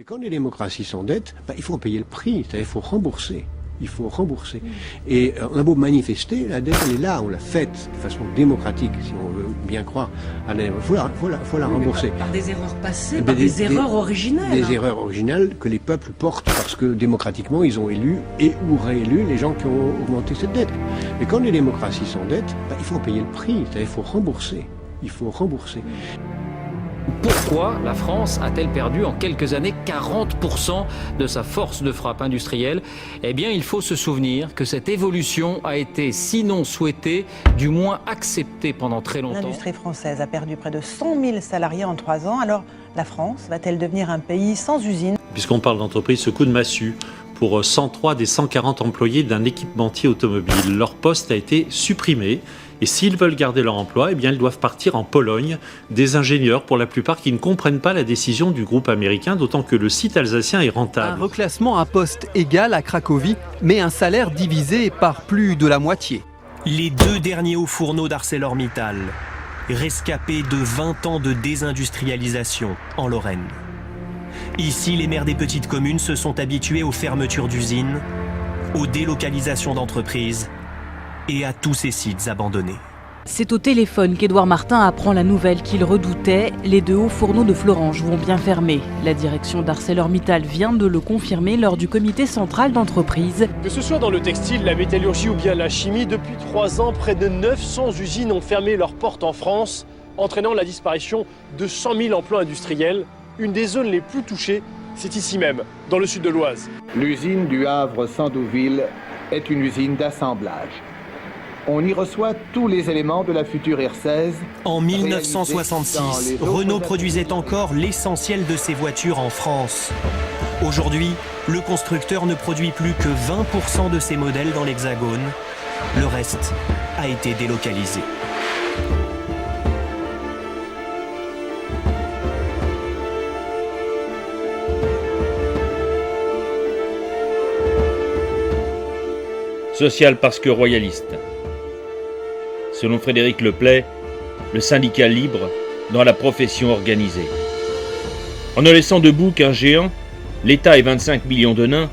Mais quand les démocraties s'endettent, il faut payer le prix, c'est-à-dire il faut rembourser. Il faut rembourser. Et on a beau manifester, la dette elle est là, on l'a faite de façon démocratique, si on veut bien croire. Il faut la rembourser. Par des erreurs passées, par des erreurs originelles. Des erreurs originales que les peuples portent parce que démocratiquement ils ont élu et ou réélu les gens qui ont augmenté cette dette. Mais quand les démocraties s'endettent, il faut payer le prix, c'est-à-dire il faut rembourser. Il faut rembourser. Pourquoi la France a-t-elle perdu en quelques années 40% de sa force de frappe industrielle ? Eh bien, il faut se souvenir que cette évolution a été, sinon souhaitée, du moins acceptée pendant très longtemps. L'industrie française a perdu près de 100 000 salariés en 3 ans. Alors, la France va-t-elle devenir un pays sans usine ? Puisqu'on parle d'entreprise, ce coup de massue pour 103 des 140 employés d'un équipementier automobile. Leur poste a été supprimé. Et s'ils veulent garder leur emploi, ils doivent partir en Pologne. Des ingénieurs, pour la plupart, qui ne comprennent pas la décision du groupe américain, d'autant que le site alsacien est rentable. Un reclassement à poste égal à Cracovie, mais un salaire divisé par plus de la moitié. Les 2 derniers hauts fourneaux d'ArcelorMittal, rescapés de 20 ans de désindustrialisation en Lorraine. Ici, les maires des petites communes se sont habitués aux fermetures d'usines, aux délocalisations d'entreprises, et à tous ces sites abandonnés. C'est au téléphone qu'Édouard Martin apprend la nouvelle qu'il redoutait. Les 2 hauts fourneaux de Florange vont bien fermer. La direction d'ArcelorMittal vient de le confirmer lors du comité central d'entreprise. Que ce soit dans le textile, la métallurgie ou bien la chimie, depuis 3 ans, près de 900 usines ont fermé leurs portes en France, entraînant la disparition de 100 000 emplois industriels. Une des zones les plus touchées, c'est ici même, dans le sud de l'Oise. L'usine du Havre-Sandouville est une usine d'assemblage. On y reçoit tous les éléments de la future R16. En 1966, Renault produisait encore l'essentiel de ses voitures en France. Aujourd'hui, le constructeur ne produit plus que 20% de ses modèles dans l'Hexagone. Le reste a été délocalisé. Social parce que royaliste. Selon Frédéric Leplay, le syndicat libre dans la profession organisée. En ne laissant debout qu'un géant, l'État et 25 millions de nains,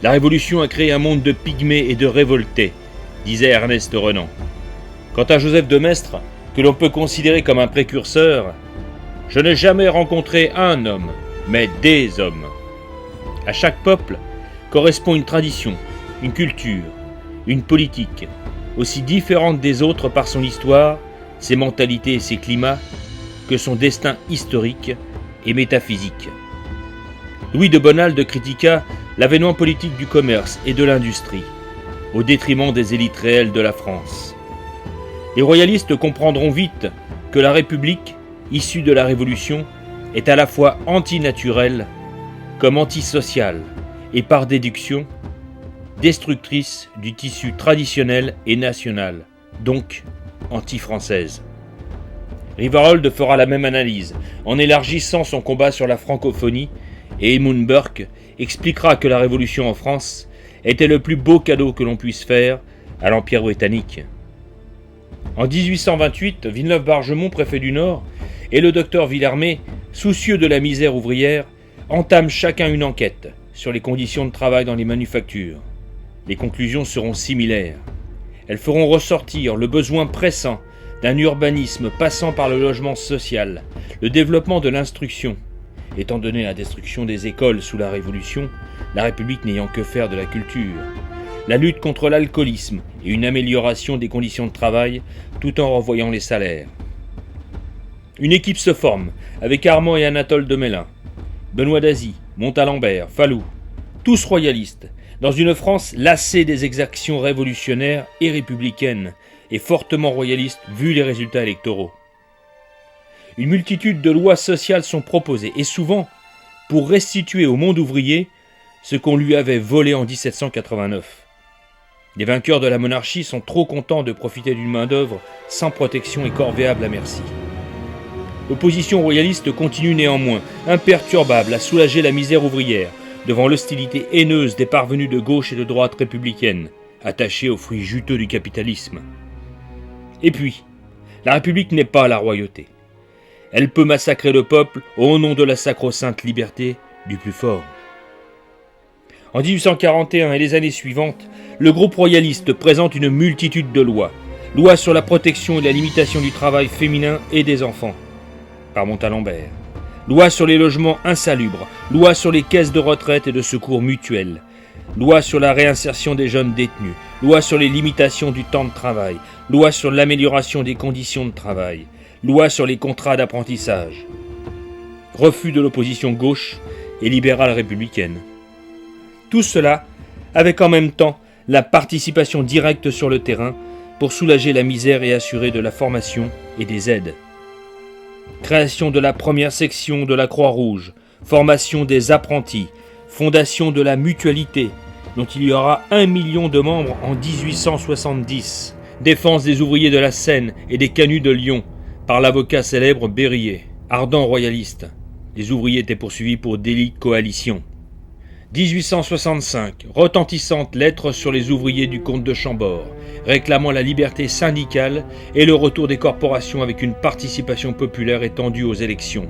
la Révolution a créé un monde de pygmées et de révoltés, disait Ernest Renan. Quant à Joseph de Maistre, que l'on peut considérer comme un précurseur, je n'ai jamais rencontré un homme, mais des hommes. À chaque peuple correspond une tradition, une culture, une politique, aussi différente des autres par son histoire, ses mentalités et ses climats, que son destin historique et métaphysique. Louis de Bonald critiqua l'avènement politique du commerce et de l'industrie, au détriment des élites réelles de la France. Les royalistes comprendront vite que la République, issue de la Révolution, est à la fois antinaturelle comme antisociale et par déduction, destructrice du tissu traditionnel et national, donc anti-française. Rivarold fera la même analyse, en élargissant son combat sur la francophonie, et Edmund Burke expliquera que la Révolution en France était le plus beau cadeau que l'on puisse faire à l'Empire britannique. En 1828, Villeneuve-Bargemont, préfet du Nord, et le docteur Villermé, soucieux de la misère ouvrière, entament chacun une enquête sur les conditions de travail dans les manufactures. Les conclusions seront similaires. Elles feront ressortir le besoin pressant d'un urbanisme passant par le logement social, le développement de l'instruction. Étant donné la destruction des écoles sous la Révolution, la République n'ayant que faire de la culture, la lutte contre l'alcoolisme et une amélioration des conditions de travail tout en revoyant les salaires. Une équipe se forme avec Armand et Anatole Demélin, Benoît Dazy, Montalembert, Falloux, tous royalistes, dans une France lassée des exactions révolutionnaires et républicaines, et fortement royaliste vu les résultats électoraux. Une multitude de lois sociales sont proposées, et souvent pour restituer au monde ouvrier ce qu'on lui avait volé en 1789. Les vainqueurs de la monarchie sont trop contents de profiter d'une main-d'œuvre sans protection et corvéable à merci. L'opposition royaliste continue néanmoins, imperturbable, à soulager la misère ouvrière, devant l'hostilité haineuse des parvenus de gauche et de droite républicaine, attachés aux fruits juteux du capitalisme. Et puis, la République n'est pas la royauté. Elle peut massacrer le peuple au nom de la sacro-sainte liberté, du plus fort. En 1841 et les années suivantes, le groupe royaliste présente une multitude de lois. Lois sur la protection et la limitation du travail féminin et des enfants, par Montalembert. Loi sur les logements insalubres. Loi sur les caisses de retraite et de secours mutuels. Loi sur la réinsertion des jeunes détenus. Loi sur les limitations du temps de travail. Loi sur l'amélioration des conditions de travail. Loi sur les contrats d'apprentissage. Refus de l'opposition gauche et libérale républicaine. Tout cela avec en même temps la participation directe sur le terrain pour soulager la misère et assurer de la formation et des aides. Création de la première section de la Croix-Rouge, formation des apprentis, fondation de la mutualité, dont il y aura 1 million de membres en 1870, défense des ouvriers de la Seine et des canuts de Lyon, par l'avocat célèbre Berryer, ardent royaliste. Les ouvriers étaient poursuivis pour délit de coalition. 1865, retentissante lettre sur les ouvriers du comte de Chambord, réclamant la liberté syndicale et le retour des corporations avec une participation populaire étendue aux élections.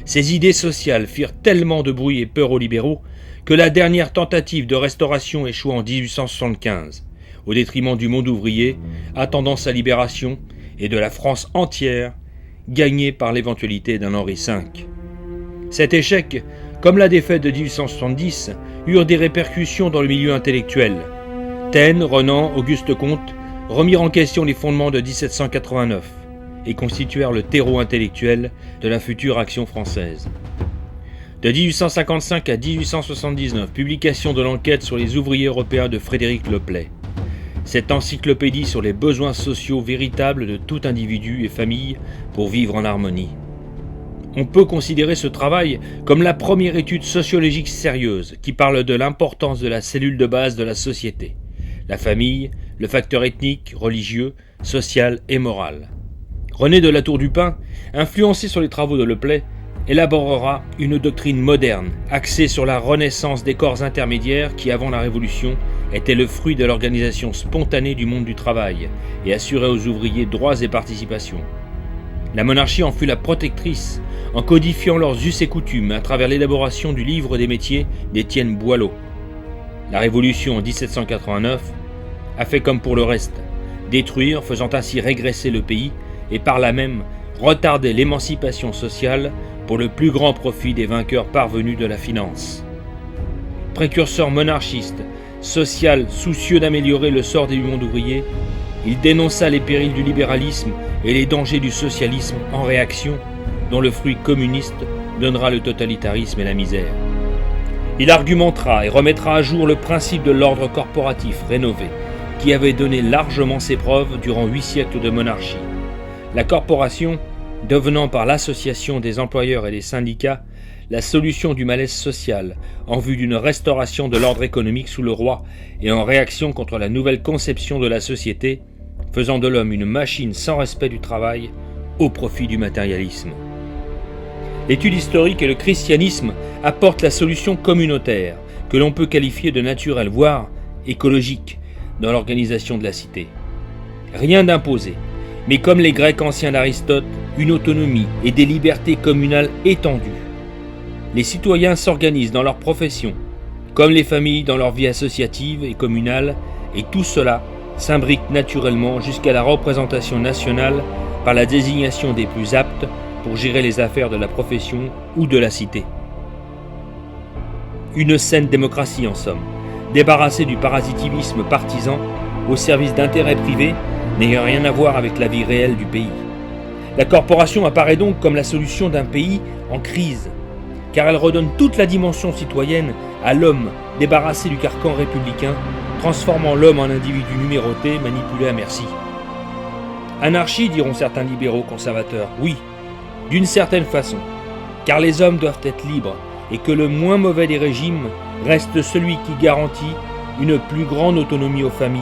Ces idées sociales firent tellement de bruit et peur aux libéraux que la dernière tentative de restauration échoua en 1875, au détriment du monde ouvrier, attendant sa libération, et de la France entière, gagnée par l'éventualité d'un Henri V. Cet échec, comme la défaite de 1870, eurent des répercussions dans le milieu intellectuel. Taine, Renan, Auguste Comte remirent en question les fondements de 1789 et constituèrent le terreau intellectuel de la future action française. De 1855 à 1879, publication de l'enquête sur les ouvriers européens de Frédéric Leplay. Cette encyclopédie sur les besoins sociaux véritables de tout individu et famille pour vivre en harmonie. On peut considérer ce travail comme la première étude sociologique sérieuse qui parle de l'importance de la cellule de base de la société, la famille, le facteur ethnique, religieux, social et moral. René de La Tour du Pin, influencé sur les travaux de Leplay, élaborera une doctrine moderne, axée sur la renaissance des corps intermédiaires qui, avant la Révolution, étaient le fruit de l'organisation spontanée du monde du travail et assuraient aux ouvriers droits et participations. La monarchie en fut la protectrice, en codifiant leurs us et coutumes à travers l'élaboration du livre des métiers d'Étienne Boileau. La Révolution en 1789 a fait comme pour le reste, détruire, faisant ainsi régresser le pays et par là même retarder l'émancipation sociale pour le plus grand profit des vainqueurs parvenus de la finance. Précurseur monarchiste, social, soucieux d'améliorer le sort du monde ouvrier, il dénonça les périls du libéralisme et les dangers du socialisme en réaction, dont le fruit communiste donnera le totalitarisme et la misère. Il argumentera et remettra à jour le principe de l'ordre corporatif rénové, qui avait donné largement ses preuves durant 8 siècles de monarchie. La corporation, devenant par l'association des employeurs et des syndicats la solution du malaise social en vue d'une restauration de l'ordre économique sous le roi et en réaction contre la nouvelle conception de la société, faisant de l'homme une machine sans respect du travail au profit du matérialisme. L'étude historique et le christianisme apportent la solution communautaire, que l'on peut qualifier de naturelle, voire écologique, dans l'organisation de la cité. Rien d'imposé, mais comme les Grecs anciens d'Aristote, une autonomie et des libertés communales étendues. Les citoyens s'organisent dans leur profession, comme les familles dans leur vie associative et communale, et tout cela s'imbrique naturellement jusqu'à la représentation nationale par la désignation des plus aptes pour gérer les affaires de la profession ou de la cité. Une saine démocratie en somme, débarrassée du parasitivisme partisan au service d'intérêts privés n'ayant rien à voir avec la vie réelle du pays. La corporation apparaît donc comme la solution d'un pays en crise, car elle redonne toute la dimension citoyenne à l'homme débarrassé du carcan républicain, transformant l'homme en individu numéroté, manipulé à merci. Anarchie, diront certains libéraux conservateurs, oui, d'une certaine façon, car les hommes doivent être libres et que le moins mauvais des régimes reste celui qui garantit une plus grande autonomie aux familles,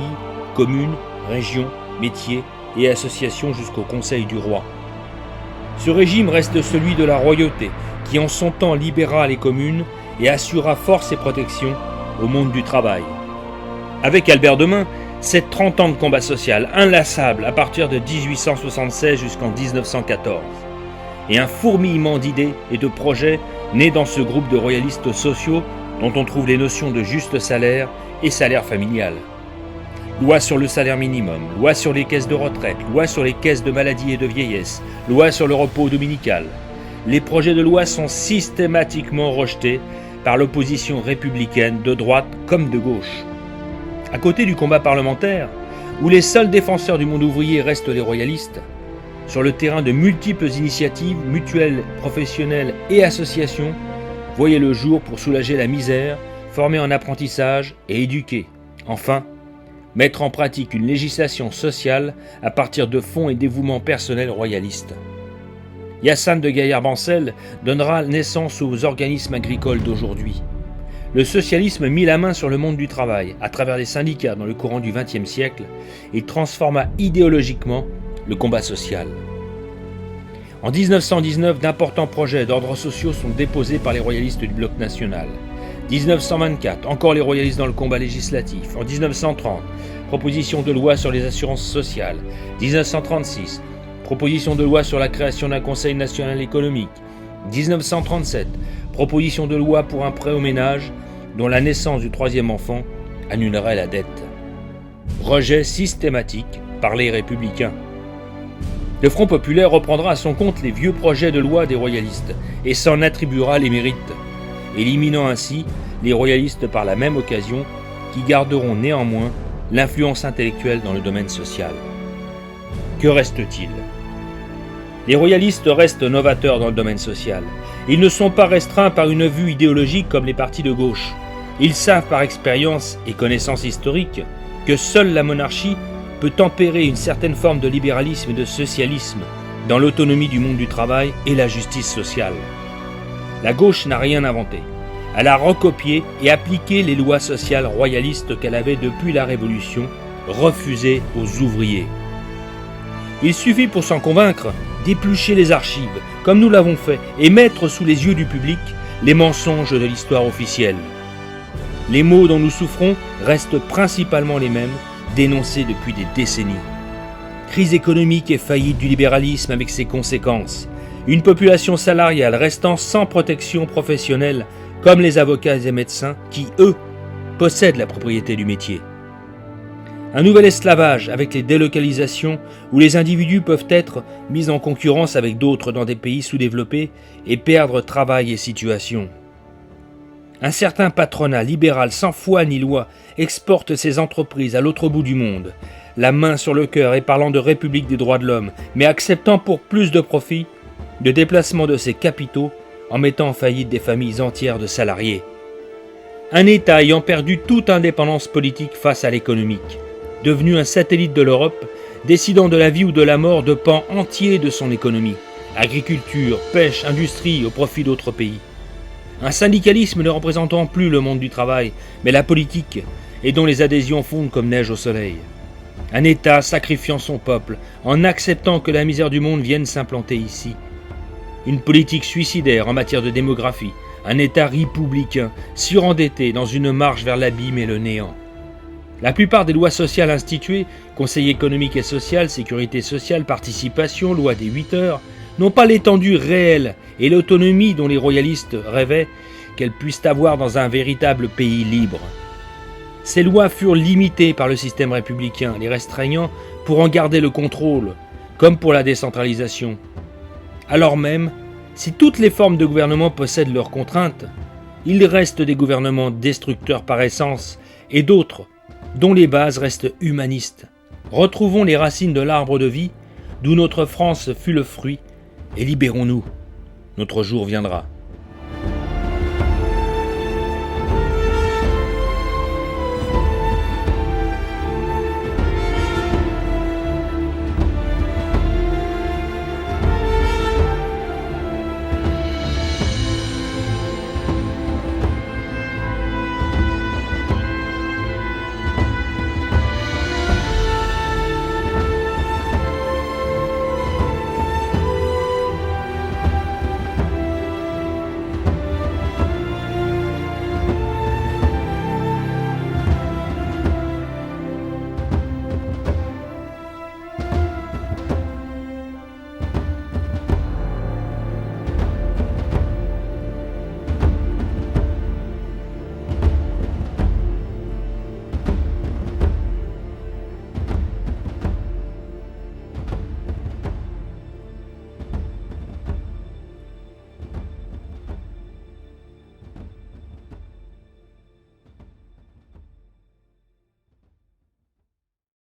communes, régions, métiers et associations jusqu'au Conseil du roi. Ce régime reste celui de la royauté, qui en son temps libéra les communes et assura force et protection au monde du travail. Avec Albert Demain, c'est 30 ans de combat social inlassable à partir de 1876 jusqu'en 1914, et un fourmillement d'idées et de projets né dans ce groupe de royalistes sociaux dont on trouve les notions de juste salaire et salaire familial. Loi sur le salaire minimum, loi sur les caisses de retraite, loi sur les caisses de maladie et de vieillesse, loi sur le repos dominical. Les projets de loi sont systématiquement rejetés par l'opposition républicaine de droite comme de gauche. À côté du combat parlementaire, où les seuls défenseurs du monde ouvrier restent les royalistes, sur le terrain de multiples initiatives mutuelles, professionnelles et associations voyaient le jour pour soulager la misère, former en apprentissage et éduquer. Enfin, mettre en pratique une législation sociale à partir de fonds et dévouements personnels royalistes. Hyacinthe de Gaillard-Bancel donnera naissance aux organismes agricoles d'aujourd'hui. Le socialisme mit la main sur le monde du travail à travers les syndicats dans le courant du XXe siècle et transforma idéologiquement le combat social. En 1919, d'importants projets d'ordre sociaux sont déposés par les royalistes du bloc national. 1924, encore les royalistes dans le combat législatif. En 1930, proposition de loi sur les assurances sociales. 1936, proposition de loi sur la création d'un Conseil national économique. 1937, proposition de loi pour un prêt aux ménages dont la naissance du troisième enfant annulerait la dette. Rejet systématique par les républicains. Le Front populaire reprendra à son compte les vieux projets de loi des royalistes et s'en attribuera les mérites, éliminant ainsi les royalistes par la même occasion qui garderont néanmoins l'influence intellectuelle dans le domaine social. Que reste-t-il ? Les royalistes restent novateurs dans le domaine social. Ils ne sont pas restreints par une vue idéologique comme les partis de gauche. Ils savent par expérience et connaissance historique que seule la monarchie peut tempérer une certaine forme de libéralisme et de socialisme dans l'autonomie du monde du travail et la justice sociale. La gauche n'a rien inventé. Elle a recopié et appliqué les lois sociales royalistes qu'elle avait depuis la Révolution refusées aux ouvriers. Il suffit pour s'en convaincre d'éplucher les archives, comme nous l'avons fait, et mettre sous les yeux du public les mensonges de l'histoire officielle. Les maux dont nous souffrons restent principalement les mêmes, dénoncés depuis des décennies. Crise économique et faillite du libéralisme avec ses conséquences. Une population salariale restant sans protection professionnelle, comme les avocats et médecins qui, eux, possèdent la propriété du métier. Un nouvel esclavage avec les délocalisations où les individus peuvent être mis en concurrence avec d'autres dans des pays sous-développés et perdre travail et situation. Un certain patronat libéral sans foi ni loi exporte ses entreprises à l'autre bout du monde, la main sur le cœur et parlant de République des droits de l'homme, mais acceptant pour plus de profit de déplacement de ses capitaux en mettant en faillite des familles entières de salariés. Un État ayant perdu toute indépendance politique face à l'économique, devenu un satellite de l'Europe, décidant de la vie ou de la mort de pans entiers de son économie, agriculture, pêche, industrie au profit d'autres pays. Un syndicalisme ne représentant plus le monde du travail, mais la politique, et dont les adhésions fondent comme neige au soleil. Un État sacrifiant son peuple, en acceptant que la misère du monde vienne s'implanter ici. Une politique suicidaire en matière de démographie, un État républicain, surendetté dans une marche vers l'abîme et le néant. La plupart des lois sociales instituées, Conseil économique et social, Sécurité sociale, participation, loi des 8 heures, n'ont pas l'étendue réelle et l'autonomie dont les royalistes rêvaient qu'elles puissent avoir dans un véritable pays libre. Ces lois furent limitées par le système républicain, les restreignant pour en garder le contrôle, comme pour la décentralisation. Alors même, si toutes les formes de gouvernement possèdent leurs contraintes, il reste des gouvernements destructeurs par essence et d'autres dont les bases restent humanistes. Retrouvons les racines de l'arbre de vie, d'où notre France fut le fruit, et libérons-nous. Notre jour viendra.